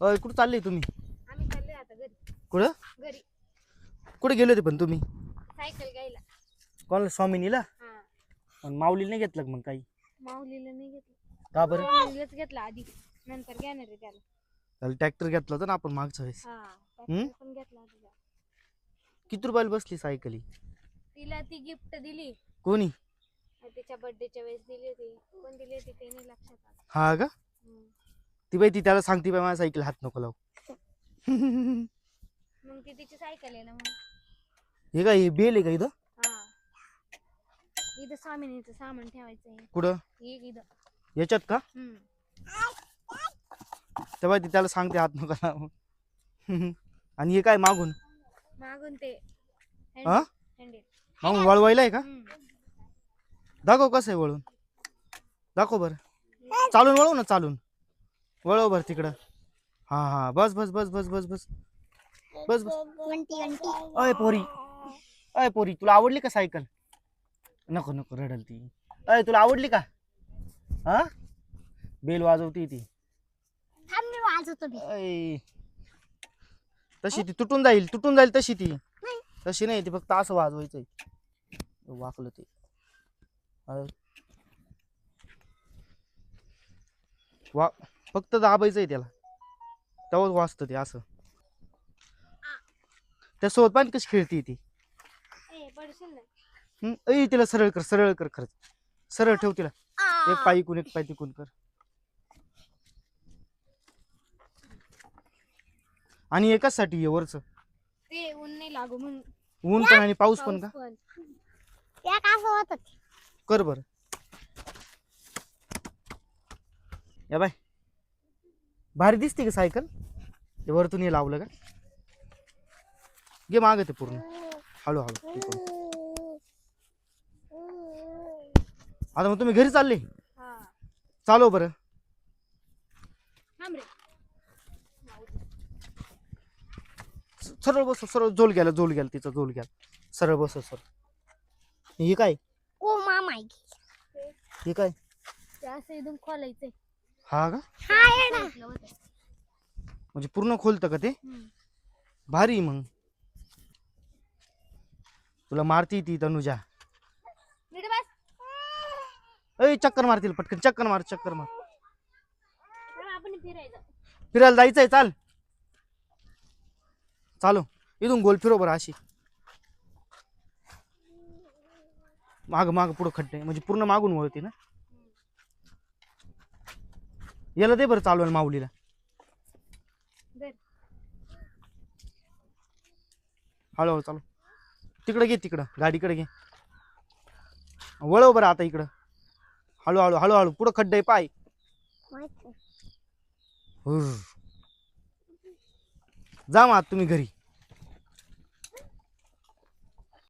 कुठं चालले तुम्ही? आम्ही चाललोय आता घरी. कुठं? घरी कुठे गेले होते पण तुम्ही? सायकल घ्यायला. कोणाला? स्वामिनीला? हा. आणि माऊलीला नाही घेतलं का मग काही? माऊलीला नाही घेतलं. का बरं? माऊलीलाच घेतला आधी, नंतर घेणार आहे त्याला. त्याला ट्रॅक्टर घेतला होता ना आपण मागच्या वेळेस. हा, ट्रॅक्टर पण घेतला होता. किती रुपयाला बसली सायकल ही? तिला ती गिफ्ट दिली. कोणी? तिच्या बर्थडेच्या वेळेस दिली होती. कोण दिली होती ते नाही लक्षात आलं. हा का? ती बाई ती त्याला सांगते बाई माझ्या सायकल हात नको लावू. मग ती तिची सायकल आहे ना मग. हे काय हे बेल आहे का इथं? हा. इथं स्वामिनीचं सामान ठेवायचंय. कुठं? एक इथं. याच्यात का? तेव्हा ती त्याला सांगते हात नको लावू. आणि हे काय मागून? मागून ते हा? हँडल. मागून वळवायला आहे का? दाखव कसं आहे वळून. दाखव बरं. चालून वळव ना, चालून वळव बरं तिकडं. हा हा, बस बस बस बस बस बस बस बस. अय पोरी, अय पोरी, तुला आवडली का सायकल? नको नको रडल ती. अय तुला आवडली का? हा, बेल वाजवती ती. अय, तशी ती तुटून जाईल, तुटून जाईल तशी ती. तशी नाही, ती फक्त असं वाजवायचंय. वाकलं ते. वा, फक्त दाबायचंय त्याला, तेव्हाच वाजतं ते असं. त्या सोबत पण कशी खेळती ती. तिला सरळ कर, सरळ कर, खरंच सरळ ठेव तिला. एक पाय इकून एक पाय तिकून कर. आणि एकाच साठी आहे वरच, ते ऊन नाही लागू म्हणून. ऊन पण आणि पाऊस पण का? कर बर. या बाय, भारी दिसते का सायकल? ते वरतून हे लावलं का? घे माग ते पूर्ण हळूहळू. आता मग तुम्ही घरी चालले? चालव बरं. सरळ बस, सरळ जोल घ्यायला, जोल घ्याल तिचा जोल घ्याल. सरळ बस सर. हे काय? हे काय? असं इथून खोलायचंय. हा का? म्हणजे पूर्ण खोलतं का ते? भारी. मग तुला मारती ती तनुजा. अय चक्कर मारतील पटकन, चक्कर मार, चक्कर मार. फिरायला जायचंय, चाल चालो. इथून गोल फिरो बरं अशी. माग माग पुढं खड्डे, म्हणजे पूर्ण मागून वळती ना. याला दे बरं चालवायला माऊलीला. हळूहळू चालू. तिकडे घे, तिकडं गाडीकडे घे. वळव बरं आता इकडं. हळूहळू हळूहळू, पुढं खड्डे पाय. जा मग तुम्ही घरी.